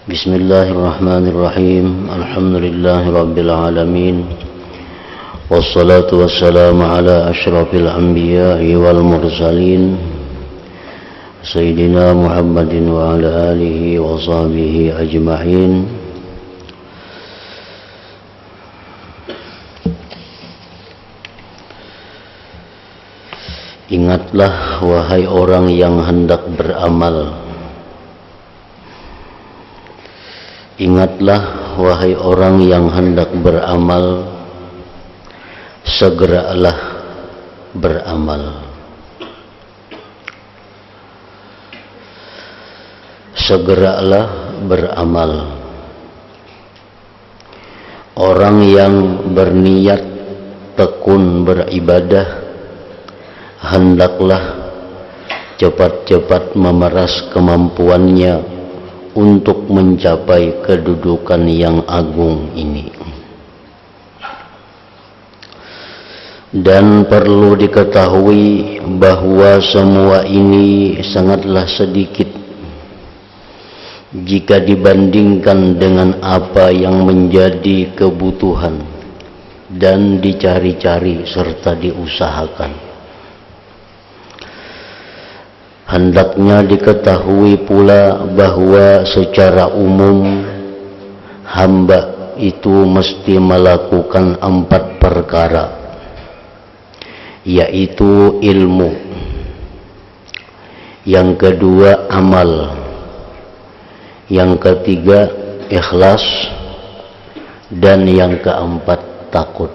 Bismillahirrahmanirrahim. Alhamdulillahirabbil alamin. Wassalatu wassalamu ala asyrafil anbiya'i wal mursalin Sayyidina Muhammadin wa ala alihi wa sahbihi ajma'in. Ingatlah wahai orang yang hendak beramal. Ingatlah wahai orang yang hendak beramal, segeralah beramal. Segeralah beramal. Orang yang berniat tekun beribadah, hendaklah cepat-cepat memeras kemampuannya untuk mencapai kedudukan yang agung ini. Dan perlu diketahui bahwa semua ini sangatlah sedikit jika dibandingkan dengan apa yang menjadi kebutuhan dan dicari-cari serta diusahakan. Hendaknya diketahui pula bahwa secara umum hamba itu mesti melakukan 4 perkara, yaitu ilmu, yang kedua amal, yang ketiga ikhlas, dan yang keempat takut.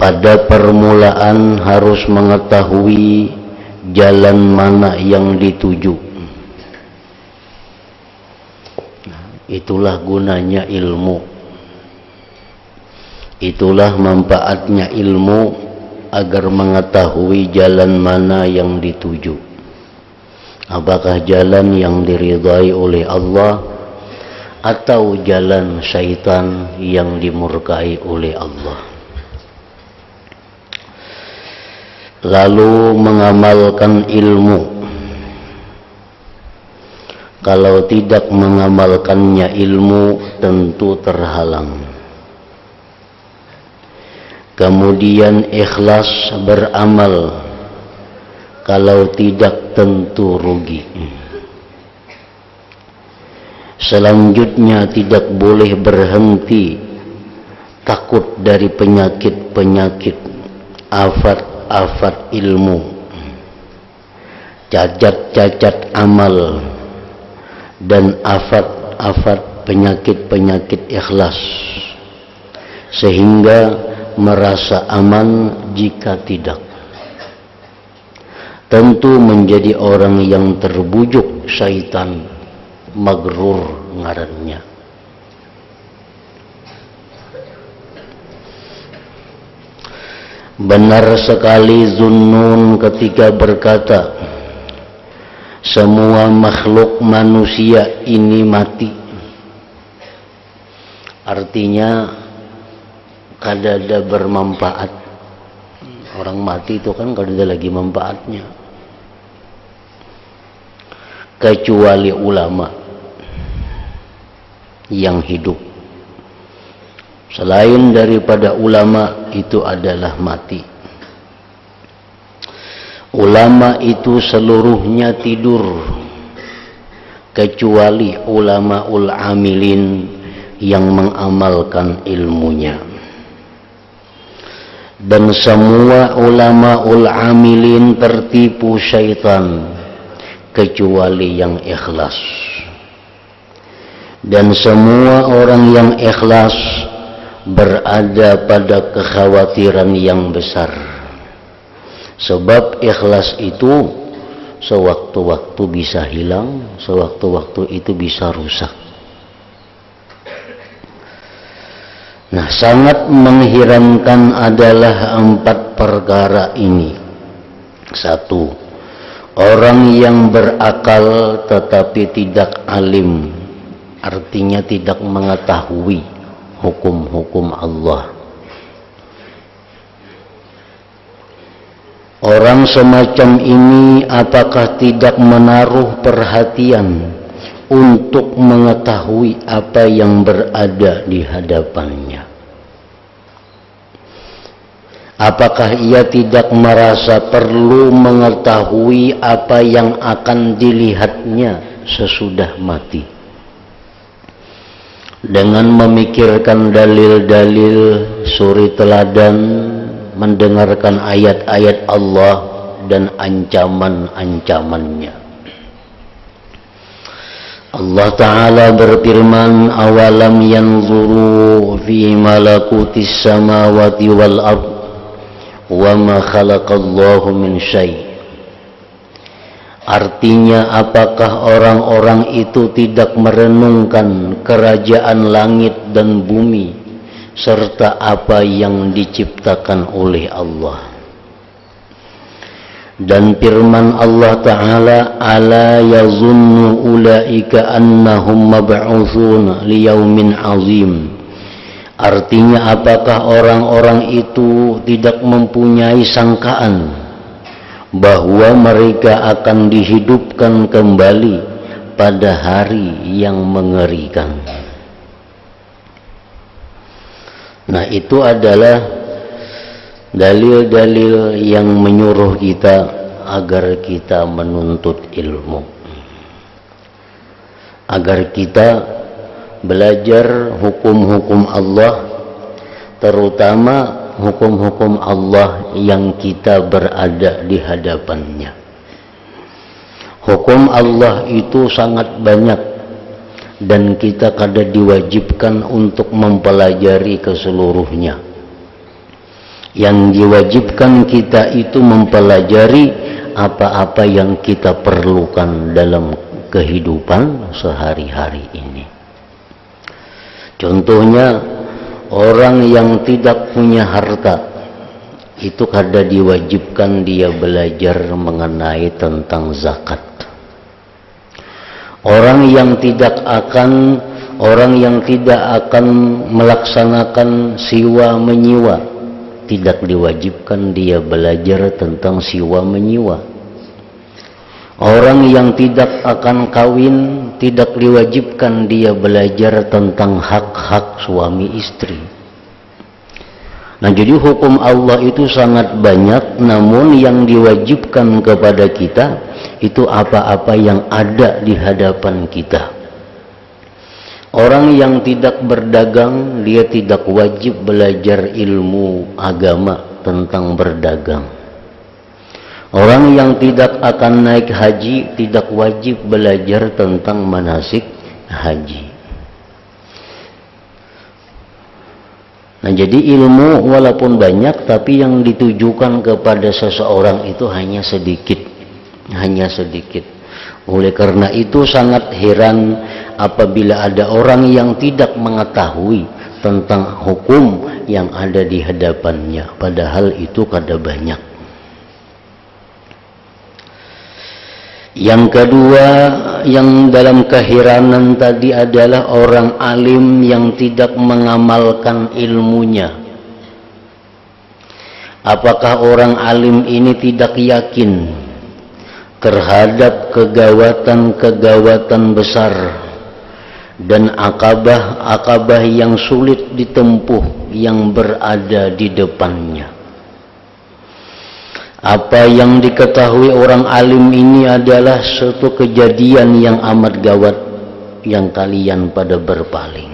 Pada permulaan harus mengetahui jalan mana yang dituju. Itulah gunanya ilmu. Itulah manfaatnya ilmu, agar mengetahui jalan mana yang dituju. Apakah jalan yang diridhai oleh Allah atau jalan syaitan yang dimurkai oleh Allah. Lalu mengamalkan ilmu. Kalau tidak mengamalkannya ilmu, tentu terhalang. Kemudian ikhlas beramal. Kalau tidak, tentu rugi. Selanjutnya tidak boleh berhenti takut dari penyakit-penyakit, afat ilmu, cacat-cacat amal, dan afat penyakit-penyakit ikhlas, sehingga merasa aman jika tidak. Tentu menjadi orang yang terbujuk syaitan, magrur ngarannya. Benar sekali Zunnun ketika berkata, semua makhluk manusia ini mati. Artinya kadada bermanfaat. Orang mati itu kan kadada lagi manfaatnya. Kecuali ulama yang hidup. Selain daripada ulama, itu adalah mati. Ulama itu seluruhnya tidur, kecuali ulamaul amilin yang mengamalkan ilmunya. Dan semua ulamaul amilin tertipu syaitan, kecuali yang ikhlas. Dan semua orang yang ikhlas berada pada kekhawatiran yang besar, sebab ikhlas itu sewaktu-waktu bisa hilang, sewaktu-waktu itu bisa rusak. Nah, sangat mengherankan adalah 4 perkara ini. 1. Orang yang berakal tetapi tidak alim, artinya tidak mengetahui hukum-hukum Allah. Orang semacam ini apakah tidak menaruh perhatian untuk mengetahui apa yang berada di hadapannya? Apakah ia tidak merasa perlu mengetahui apa yang akan dilihatnya sesudah mati? Dengan memikirkan dalil-dalil, suri teladan, mendengarkan ayat-ayat Allah dan ancaman-ancamannya. Allah Ta'ala berfirman, awalam yanzuru fi malakutis samawati wal ard wa ma khalaqallahu min syai'. Artinya, apakah orang-orang itu tidak merenungkan kerajaan langit dan bumi serta apa yang diciptakan oleh Allah? Dan firman Allah Ta'ala, ala yazunnu ulaika annahum mab'uthun liyaumin azim. Artinya, apakah orang-orang itu tidak mempunyai sangkaan bahwa mereka akan dihidupkan kembali pada hari yang mengerikan? Nah, itu adalah dalil-dalil yang menyuruh kita agar kita menuntut ilmu, agar kita belajar hukum-hukum Allah, terutama hukum-hukum Allah yang kita berada di hadapannya. Hukum Allah itu sangat banyak dan kita kadang diwajibkan untuk mempelajari keseluruhnya. Yang diwajibkan kita itu mempelajari apa-apa yang kita perlukan dalam kehidupan sehari-hari ini. Contohnya, orang yang tidak punya harta itu kadang diwajibkan dia belajar mengenai tentang zakat. Orang yang tidak akan melaksanakan siwa menyiwa, tidak diwajibkan dia belajar tentang siwa menyiwa. Orang yang tidak akan kawin, tidak diwajibkan dia belajar tentang hak-hak suami istri. Nah, jadi hukum Allah itu sangat banyak, namun yang diwajibkan kepada kita itu apa-apa yang ada di hadapan kita. Orang yang tidak berdagang, dia tidak wajib belajar ilmu agama tentang berdagang. Orang yang tidak akan naik haji tidak wajib belajar tentang manasik haji. Nah, jadi ilmu walaupun banyak, tapi yang ditujukan kepada seseorang itu hanya sedikit. Oleh karena itu sangat heran apabila ada orang yang tidak mengetahui tentang hukum yang ada di hadapannya, padahal itu kada banyak. Yang kedua, yang dalam keheranan tadi adalah orang alim yang tidak mengamalkan ilmunya. Apakah orang alim ini tidak yakin terhadap kegawatan-kegawatan besar dan akabah yang sulit ditempuh yang berada di depannya? Apa yang diketahui orang alim ini adalah suatu kejadian yang amat gawat yang kalian pada berpaling.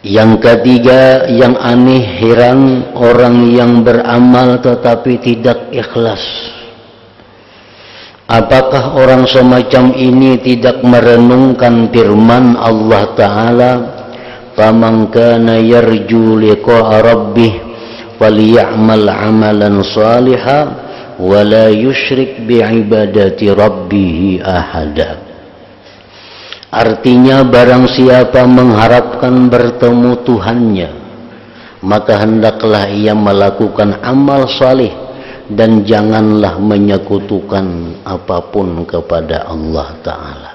Yang ketiga, yang aneh heran, orang yang beramal tetapi tidak ikhlas. Apakah orang semacam ini tidak merenungkan firman Allah Ta'ala, "Faman kana yarju liqa'a rabbih falyamal 'amalan shalihan wa la yusyrik bi'ibadati rabbih ahada." Artinya, barang siapa mengharapkan bertemu Tuhannya, maka hendaklah ia melakukan amal saleh dan janganlah menyekutukan apapun kepada Allah Ta'ala.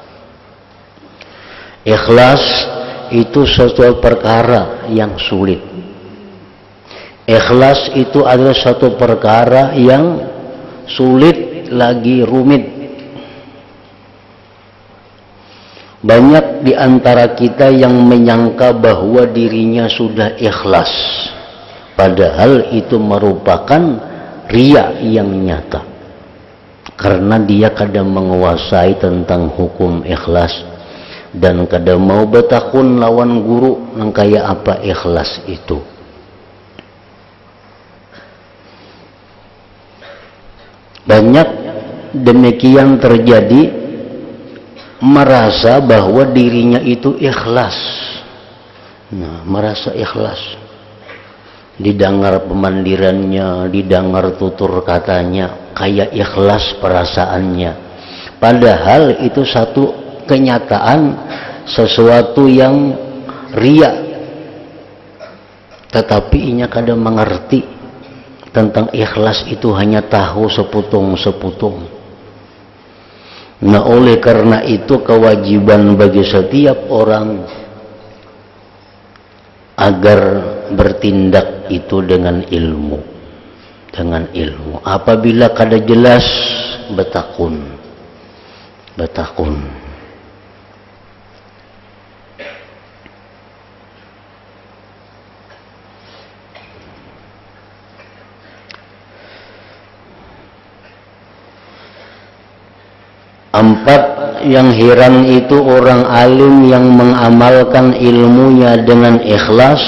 Ikhlas itu suatu perkara yang sulit. Ikhlas itu adalah suatu perkara yang sulit lagi rumit. Banyak di antara kita yang menyangka bahwa dirinya sudah ikhlas, padahal itu merupakan riya yang nyata. Karena dia kadang menguasai tentang hukum ikhlas dan kadang mau betakun lawan guru nang kaya apa ikhlas itu. Banyak demikian terjadi, merasa bahwa dirinya itu ikhlas. Nah, merasa ikhlas. Didengar pemandirannya, didengar tutur katanya, kayak ikhlas perasaannya. Padahal itu satu kenyataan, sesuatu yang riya. Tetapi inya kadang mengerti tentang ikhlas itu hanya tahu seputung-seputung. Nah, oleh karena itu kewajiban bagi setiap orang agar bertindak itu dengan ilmu. Dengan ilmu. Apabila kada jelas, betakun. Betakun. Empat, yang heran itu orang alim yang mengamalkan ilmunya dengan ikhlas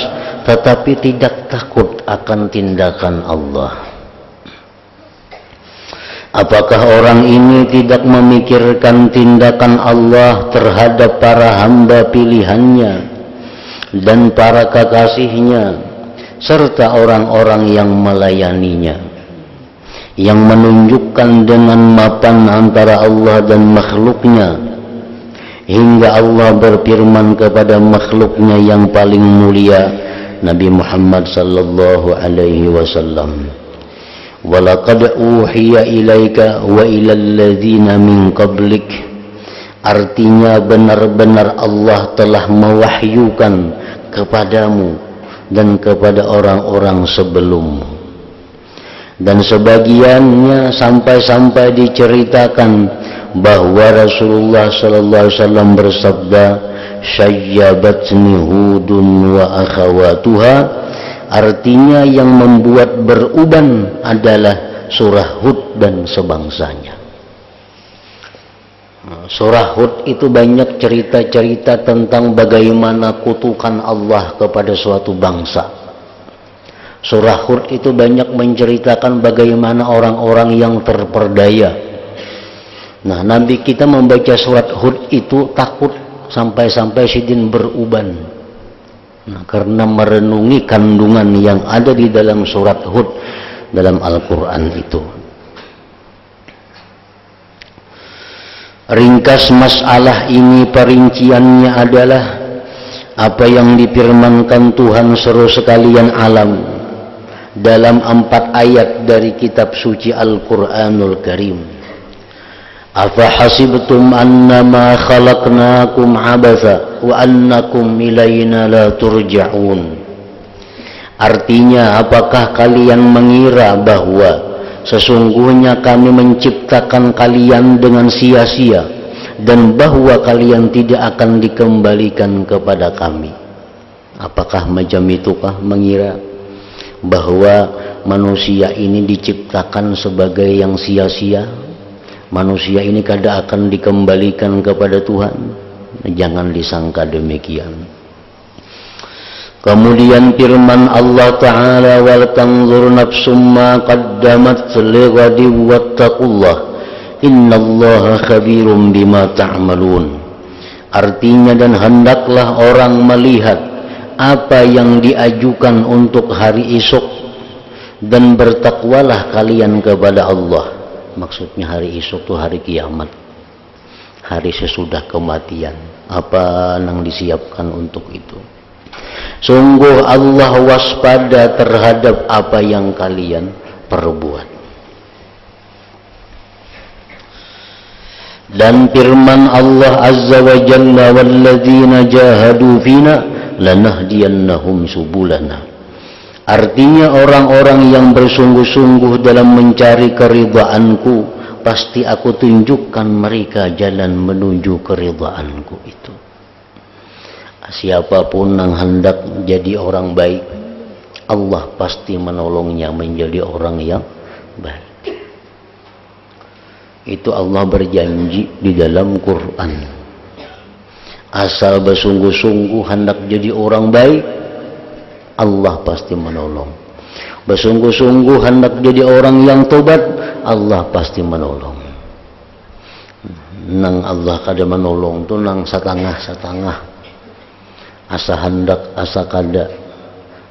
tetapi tidak takut akan tindakan Allah. Apakah orang ini tidak memikirkan tindakan Allah terhadap para hamba pilihannya dan para kekasihnya serta orang-orang yang melayaninya, yang menunjukkan dengan mapan antara Allah dan makhluknya, hingga Allah berfirman kepada makhluknya yang paling mulia, Nabi Muhammad sallallahu alaihi wasallam, "Walaqad uhiya ilaika wa ilal ladzina min qablik." Artinya benar-benar Allah telah mewahyukan kepadamu dan kepada orang-orang sebelummu. Dan sebagiannya sampai-sampai diceritakan bahwa Rasulullah sallallahu alaihi wasallam bersabda, "Syayyabatni Hudun wa akhawatuha." Artinya yang membuat beruban adalah surah Hud dan sebangsanya. Surah Hud itu banyak cerita-cerita tentang bagaimana kutukan Allah kepada suatu bangsa. Surah Hud itu banyak menceritakan bagaimana orang-orang yang terperdaya. Nah, Nabi kita membaca surat Hud itu takut sampai-sampai sidin beruban. Nah, karena merenungi kandungan yang ada di dalam surat Hud dalam Al-Quran itu. Ringkas masalah ini perinciannya adalah apa yang difirmankan Tuhan seru sekalian alam dalam 4 ayat dari kitab suci Al-Quranul Karim. Afa hasibtum annama khalaqnakum abatha wa annakum ilayna la turja'un. Artinya, apakah kalian mengira bahwa sesungguhnya kami menciptakan kalian dengan sia-sia dan bahwa kalian tidak akan dikembalikan kepada kami? Apakah macam itukah mengira bahwa manusia ini diciptakan sebagai yang sia-sia? Manusia ini kada akan dikembalikan kepada Tuhan? Jangan disangka demikian. Kemudian firman Allah Ta'ala, "Wal tanzur nafsum ma qaddamat lighadin wattaqullah innallaha khabirum bima ta'malun." Artinya, dan hendaklah orang melihat apa yang diajukan untuk hari esok dan bertakwalah kalian kepada Allah. Maksudnya hari esok itu hari kiamat, hari sesudah kematian. Apa yang disiapkan untuk itu? Sungguh Allah waspada terhadap apa yang kalian perbuat. Dan firman Allah Azza wa Jalla, "Walladzina jahadu fina lanahdiyannahum subulana." Artinya orang-orang yang bersungguh-sungguh dalam mencari keridhaanku, pasti aku tunjukkan mereka jalan menuju keridhaanku itu. Siapapun yang hendak jadi orang baik, Allah pasti menolongnya menjadi orang yang baik. Itu Allah berjanji di dalam Quran. Asal bersungguh-sungguh hendak jadi orang baik, Allah pasti menolong. Bersungguh-sungguh hendak jadi orang yang tobat, Allah pasti menolong. Nang Allah kada menolong tu nang setengah-setengah. Asa hendak asa kada,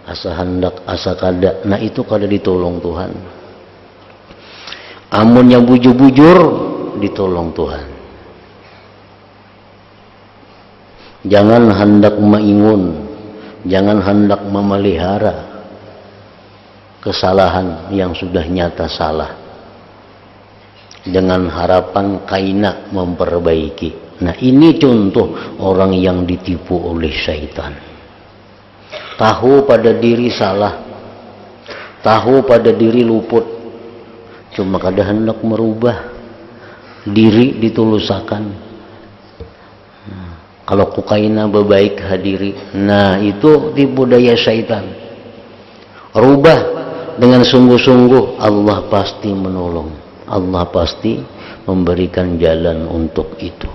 asa hendak asa kada, nah itu kada ditolong Tuhan. Amun yang bujur-bujur ditolong Tuhan. Jangan hendak mengingun, jangan hendak memelihara kesalahan yang sudah nyata salah dengan harapan kaina memperbaiki. Nah ini contoh orang yang ditipu oleh syaitan. Tahu pada diri salah, tahu pada diri luput, cuma kada hendak merubah diri ditulusakan. Kalau kukaina bebaik hadiri, nah itu tipu daya syaitan. Rubah dengan sungguh-sungguh, Allah pasti menolong, Allah pasti memberikan jalan untuk itu.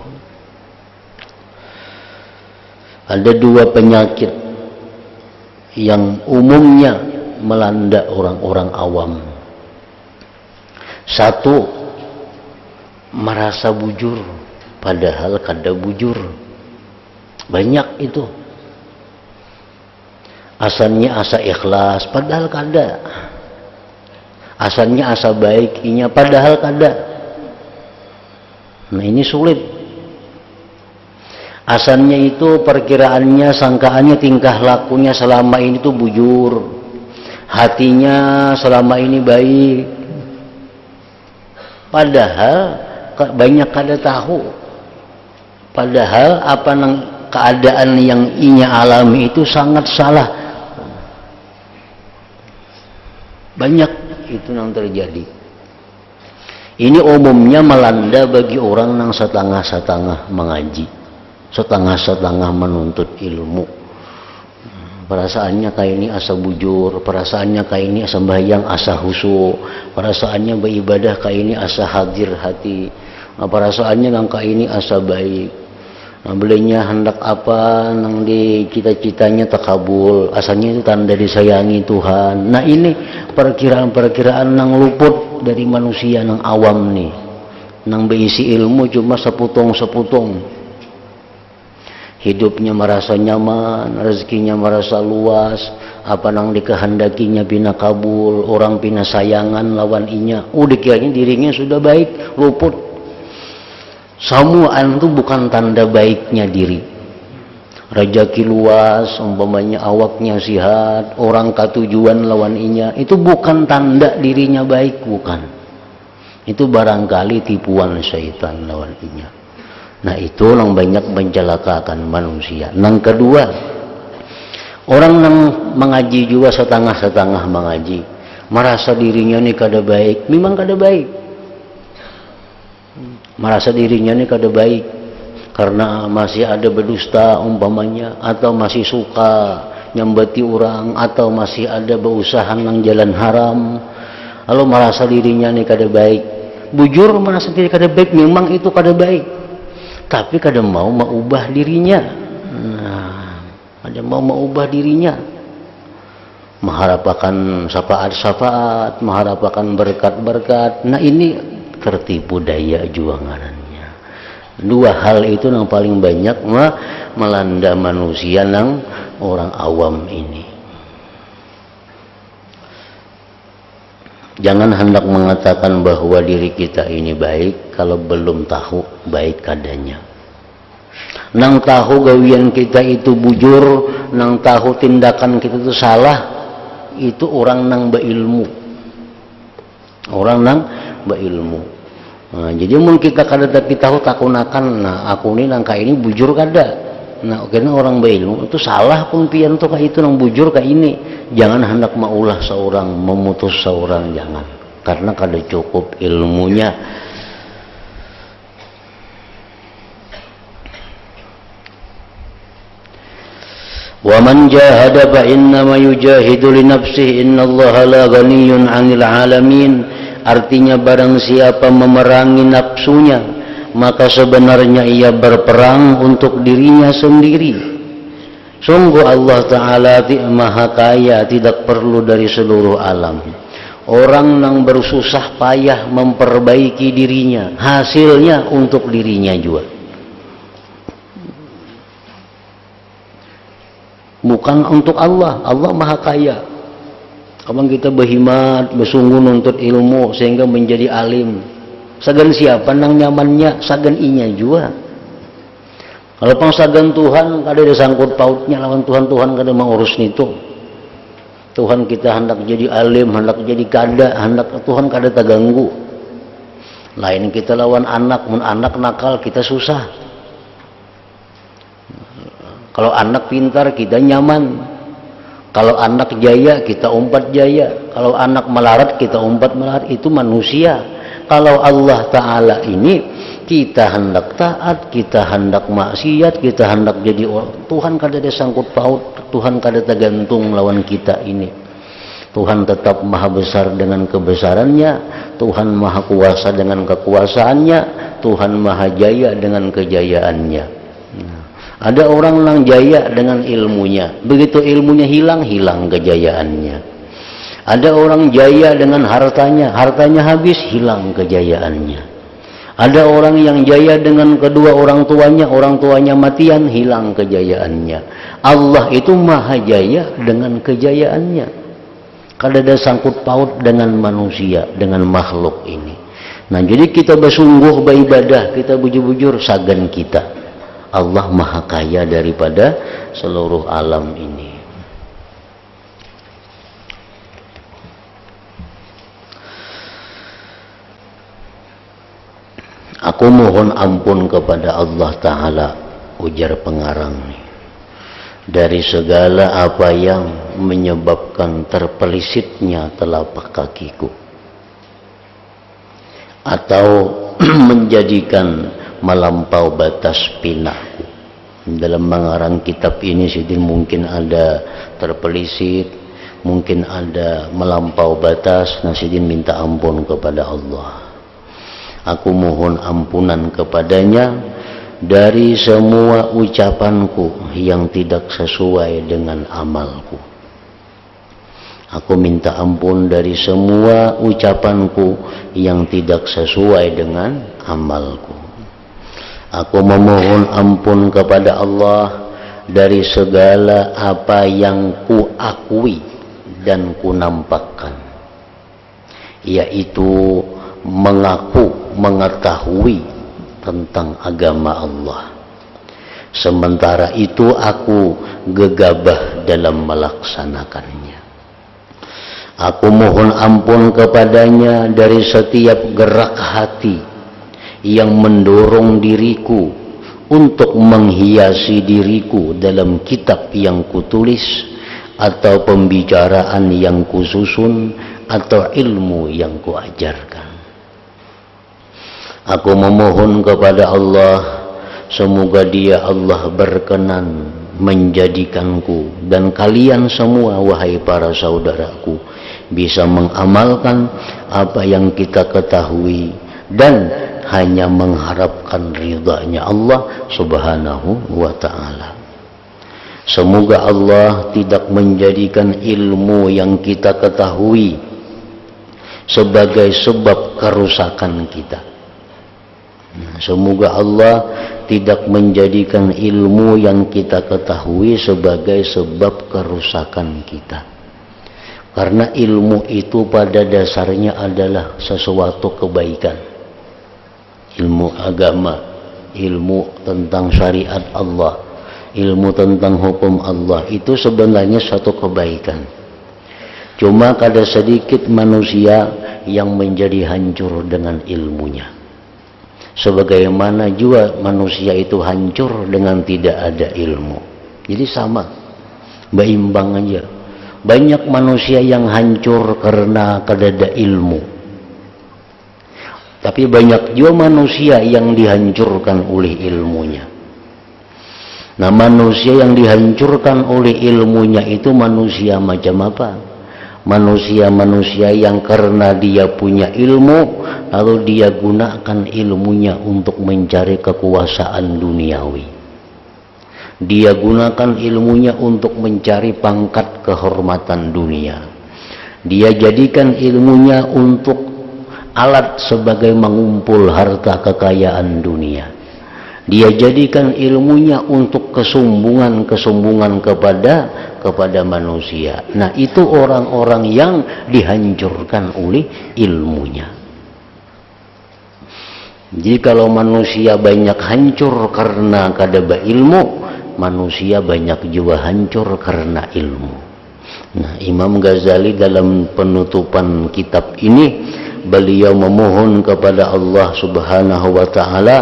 Ada dua penyakit yang umumnya melanda orang-orang awam. Satu, merasa bujur padahal kada bujur. Banyak itu. Asalnya asa ikhlas padahal kada. Asalnya asa baik inya padahal kada. Nah ini sulit. Asalnya itu perkiraannya, sangkaannya, tingkah lakunya selama ini tuh bujur, hatinya selama ini baik, padahal banyak kada tahu. Padahal apa nang keadaan yang inya alami itu sangat salah. Banyak itu yang terjadi. Ini umumnya melanda bagi orang yang setengah-setengah mengaji, setengah-setengah menuntut ilmu. Perasaannya kayak ini asa bujur, perasaannya kayak ini asa sembahyang asa khusyuk, perasaannya beribadah kayak ini asa hadir hati, perasaannya nang kayak ini asa baik. Nah, belinya hendak apa nang di cita-citanya takabul, asalnya itu tanda disayangi Tuhan. Nah ini perkiraan-perkiraan nang luput dari manusia nang awam nih, nang berisi ilmu cuma seputong-seputong. Hidupnya merasa nyaman, rezekinya merasa luas, apa nang dikehendakinya bina kabul, orang bina sayangan lawan inya. Dikiranya dirinya sudah baik, luput. Samuan itu bukan tanda baiknya diri. Rezeki luas, umpamanya awaknya sihat, orang katujuan lawan inya, itu bukan tanda dirinya baik, bukan. Itu barangkali tipuan syaitan lawan inya. Nah itu yang banyak mencelakakan manusia. Yang kedua, orang yang mengaji juga setengah-setengah mengaji, merasa dirinya ini kada baik, memang kada baik. Merasa dirinya ini kada baik karena masih ada berdusta umpamanya, atau masih suka nyambati orang, atau masih ada berusaha nang jalan haram, lalu merasa dirinya ini kada baik. Bujur merasa diri kada baik, memang itu kada baik, tapi kada mau mengubah dirinya. Nah, kada mau mengubah dirinya, mengharapkan syafaat-syafaat, mengharapkan berkat-berkat. Nah ini tertipu daya juangannya. Dua hal itu yang paling banyak melanda manusia nang orang awam ini. Jangan hendak mengatakan bahwa diri kita ini baik kalau belum tahu baik kadanya. Nang tahu gawian kita itu bujur, nang tahu tindakan kita itu salah, itu orang nang berilmu. Orang nang berilmu. Nah, jadi mungkin kita kada tapi tahu takunakan, nah aku ini nangka ini bujur kada, Nah, karena orang berilmu itu salah pun pian tuh kayak itu nang bujur kayak ini. Jangan hendak maulah seorang memutus seorang, jangan. Karena kada cukup ilmunya. Wa man jahada fa innama yujahidu li nafsihi innallaha la ghaniyyun 'anil 'alamin. Artinya barang siapa memerangi nafsunya, maka sebenarnya ia berperang untuk dirinya sendiri. Sungguh Allah Ta'ala maha kaya, tidak perlu dari seluruh alam. Orang yang bersusah payah memperbaiki dirinya, hasilnya untuk dirinya juga, bukan untuk Allah. Allah maha kaya. Abang kita berhimat, bersungguh nuntut ilmu sehingga menjadi alim. Sagan siapa nang nyamannya, sagan inya juga. Kalau pang sagan Tuhan, kada ada sangkut pautnya lawan Tuhan. Tuhan kada mau urus itu. Tuhan kita hendak jadi alim, hendak jadi kada, hendak Tuhan kada terganggu. Lain kita lawan anak, mun anak nakal kita susah. Kalau anak pintar kita nyaman. Kalau anak jaya kita umpat jaya. Kalau anak melarat kita umpat melarat. Itu manusia. Kalau Allah Ta'ala ini kita hendak taat, kita hendak maksiat, kita hendak jadi orang. Tuhan kada ada sangkut paut, Tuhan kada tergantung lawan kita ini. Tuhan tetap maha besar dengan kebesarannya, Tuhan maha kuasa dengan kekuasaannya, Tuhan maha jaya dengan kejayaannya. Ada orang yang jaya dengan ilmunya, begitu ilmunya hilang, hilang kejayaannya. Ada orang jaya dengan hartanya, hartanya habis, hilang kejayaannya. Ada orang yang jaya dengan kedua orang tuanya matian, hilang kejayaannya. Allah itu maha jaya dengan kejayaannya. Kada ada sangkut paut dengan manusia, dengan makhluk ini. Nah, jadi kita bersungguh beribadah, kita bujur-bujur sagan kita. Allah maha kaya daripada seluruh alam ini. Aku mohon ampun kepada Allah Ta'ala, ujar pengarang ini, dari segala apa yang menyebabkan terpelisitnya telapak kakiku, atau menjadikan melampau batas pinakku. Dalam mengarang kitab ini Sidin mungkin ada terpelisit, mungkin ada melampau batas. Nah, Sidin minta ampun kepada Allah. Aku mohon ampunan kepadanya dari semua ucapanku yang tidak sesuai dengan amalku. Aku minta ampun dari semua ucapanku yang tidak sesuai dengan amalku. Aku memohon ampun kepada Allah dari segala apa yang ku akui dan ku nampakkan, yaitu mengaku mengetahui tentang agama Allah, sementara itu aku gegabah dalam melaksanakannya. Aku mohon ampun kepadanya dari setiap gerak hati yang mendorong diriku untuk menghiasi diriku dalam kitab yang kutulis, atau pembicaraan yang kususun, atau ilmu yang kuajarkan. Aku memohon kepada Allah, semoga Dia Allah berkenan menjadikanku dan kalian semua, wahai para saudaraku, bisa mengamalkan apa yang kita ketahui dan hanya mengharapkan ridhanya Allah Subhanahu wa ta'ala. Semoga Allah tidak menjadikan ilmu yang kita ketahui sebagai sebab kerusakan kita. Semoga Allah tidak menjadikan ilmu yang kita ketahui sebagai sebab kerusakan kita. Karena ilmu itu pada dasarnya adalah sesuatu kebaikan. Ilmu agama, ilmu tentang syariat Allah, ilmu tentang hukum Allah, itu sebenarnya satu kebaikan. Cuma kada sedikit manusia yang menjadi hancur dengan ilmunya. Sebagaimana juga manusia itu hancur dengan tidak ada ilmu. Jadi sama, berimbang aja. Banyak manusia yang hancur karena tidak ada ilmu. Tapi banyak juga manusia yang dihancurkan oleh ilmunya. Nah, manusia yang dihancurkan oleh ilmunya itu manusia macam apa? Manusia-manusia yang karena dia punya ilmu, lalu dia gunakan ilmunya untuk mencari kekuasaan duniawi. Dia gunakan ilmunya untuk mencari pangkat kehormatan dunia. Dia jadikan ilmunya untuk alat sebagai mengumpul harta kekayaan dunia. Dia jadikan ilmunya untuk kesombongan kepada manusia. Nah, itu orang-orang yang dihancurkan oleh ilmunya. Jadi kalau manusia banyak hancur karena kadaba ilmu, manusia banyak juga hancur karena ilmu. Nah, Imam Ghazali dalam penutupan kitab ini, beliau memohon kepada Allah Subhanahu wa ta'ala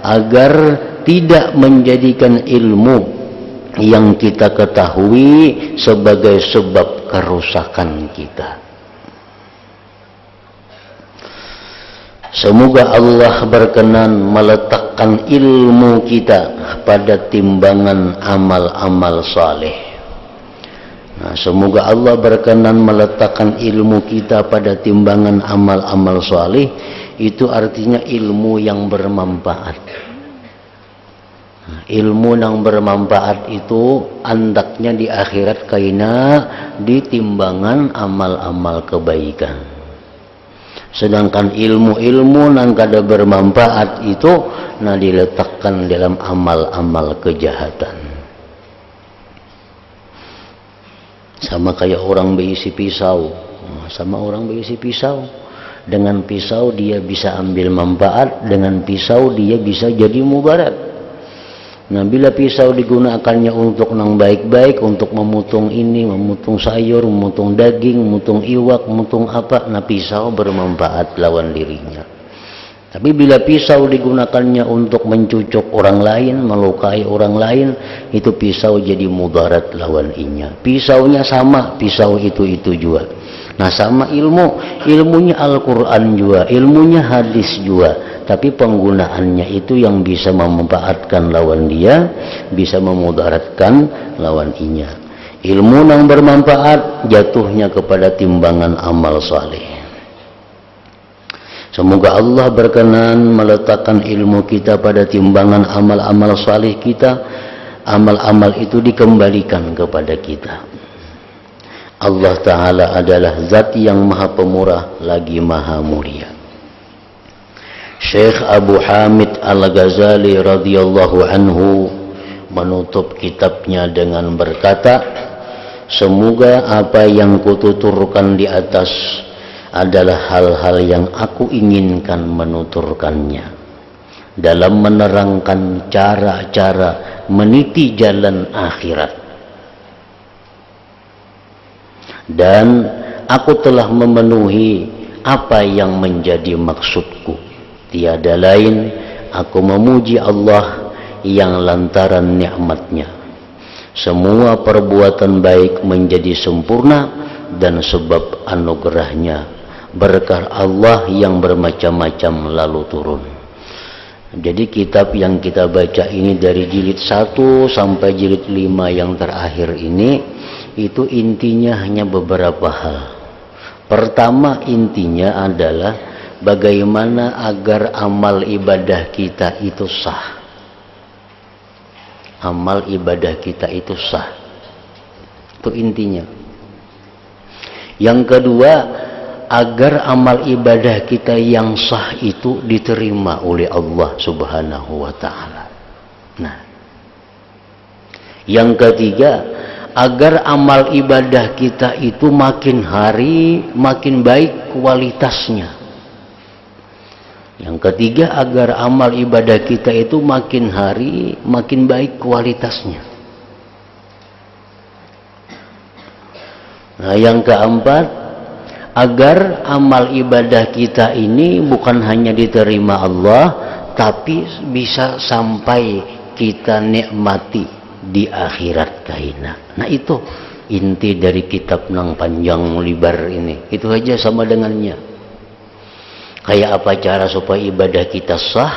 agar tidak menjadikan ilmu yang kita ketahui sebagai sebab kerusakan kita. Semoga Allah berkenan meletakkan ilmu kita pada timbangan amal-amal saleh. Nah, semoga Allah berkenan meletakkan ilmu kita pada timbangan amal-amal saleh. Itu artinya ilmu yang bermanfaat. Nah, ilmu yang bermanfaat itu andaknya di akhirat kaina di timbangan amal-amal kebaikan. Sedangkan ilmu-ilmu yang kada bermanfaat itu nah diletakkan dalam amal-amal kejahatan. Sama kayak orang berisi pisau. Sama orang berisi pisau. Dengan pisau dia bisa ambil manfaat, dengan pisau dia bisa jadi mudarat. Nah, bila pisau digunakannya untuk yang baik-baik, untuk memotong ini, memotong sayur, memotong daging, memotong iwak, memotong apa, nah pisau bermanfaat lawan dirinya. Tapi bila pisau digunakannya untuk mencucuk orang lain, melukai orang lain, itu pisau jadi mudarat lawan inya. Pisaunya sama, pisau itu juga. Nah, sama ilmunya Al-Quran juga, ilmunya hadis juga. Tapi penggunaannya itu yang bisa memanfaatkan lawan dia, bisa memudaratkan lawan inya. Ilmu yang bermanfaat jatuhnya kepada timbangan amal saleh. Semoga Allah berkenan meletakkan ilmu kita pada timbangan amal-amal saleh kita. Amal-amal itu dikembalikan kepada kita. Allah Ta'ala adalah zat yang maha pemurah lagi maha mulia. Syekh Abu Hamid Al-Ghazali radhiyallahu anhu menutup kitabnya dengan berkata, semoga apa yang kututurkan di atas adalah hal-hal yang aku inginkan menuturkannya dalam menerangkan cara-cara meniti jalan akhirat. Dan aku telah memenuhi apa yang menjadi maksudku. Tiada lain aku memuji Allah yang lantaran nikmatnya semua perbuatan baik menjadi sempurna, dan sebab anugerahnya berkah Allah yang bermacam-macam lalu turun. Jadi kitab yang kita baca ini dari jilid 1 sampai jilid 5 yang terakhir ini, itu intinya hanya beberapa hal. Pertama, intinya adalah bagaimana agar amal ibadah kita itu sah. Amal ibadah kita itu sah. Itu intinya. Yang kedua, agar amal ibadah kita yang sah itu diterima oleh Allah Subhanahu wa ta'ala. Nah, yang ketiga, agar amal ibadah kita itu makin hari makin baik kualitasnya. Yang ketiga, agar amal ibadah kita itu makin hari makin baik kualitasnya. Nah, yang keempat, agar amal ibadah kita ini bukan hanya diterima Allah, tapi bisa sampai kita nikmati di akhirat kaina. Nah itu inti dari kitab nang panjang lebar ini. Itu aja sama dengannya. Kayak apa cara supaya ibadah kita sah,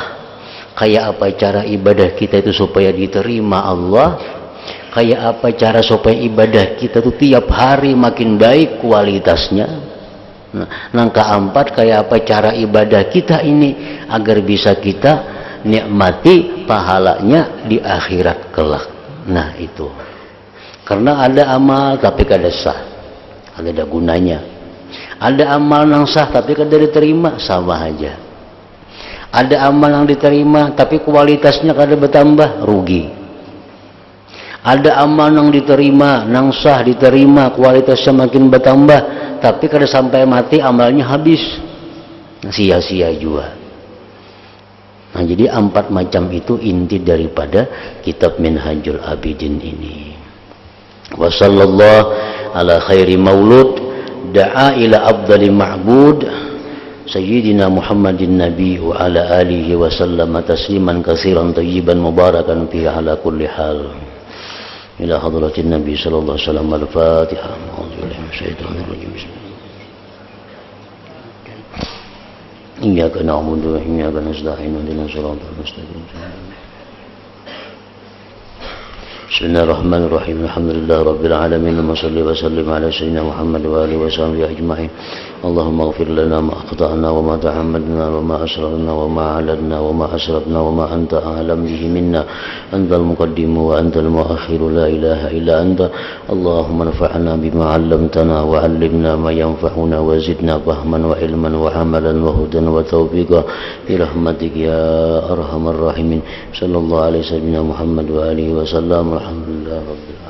kayak apa cara ibadah kita itu supaya diterima Allah, kayak apa cara supaya ibadah kita itu tiap hari makin baik kualitasnya. Nah, yang keempat, kayak apa cara ibadah kita ini agar bisa kita nikmati pahalanya di akhirat kelak. Nah itu, karena ada amal tapi kada sah, ada gunanya. Ada amal yang sah tapi kada diterima, sama aja. Ada amal yang diterima tapi kualitasnya kada bertambah, rugi. Ada amal yang diterima, yang sah diterima, kualitasnya makin bertambah, tapi kada sampai mati amalnya habis, sia-sia juga. Nah jadi 4 macam itu inti daripada kitab Minhajul Abidin ini. Wa sallallahu ala khairi maulud da'a ila afdali ma'bud sayyidina Muhammadin nabi wa ala alihi wa sallama tasliman katsiran tayyiban mubarakan fi ala kulli hal. Ila hadratin nabi sallallahu alaihi wasallam. Al-Fatihah. A'udzu billahi minasyaitonir rajim. Iyyaka na'budu wa iyyaka nasta'in ihdinas siratal mustaqim. Bismillahirrahmanirrahim. Alhamdulillah rabbil alamin. Wa shalli wa sallim ala sayyidina Muhammad wa alihi wa sahbihi ajma'in. Allahumma ighfir lana ma akhta'na wa ma ta'ammadna wa ma asrarna wa ma 'alanna wa ma asrafna wa ma anta a'lam bihi minna. Antal muqaddimu wa antal muakhiru la ilaha illa anta. Allahumma anfa'na bima 'allamtana wa 'allimna ma yanfa'una wa zidna fahman wa ilman wa 'amalan wa hudan wa tawfiqa bi rahmatik ya arhamar rahimin. Sallallahu alaihi wasallam Muhammad wa alihi wa sallam. Alhamdulillah rabbil alamin.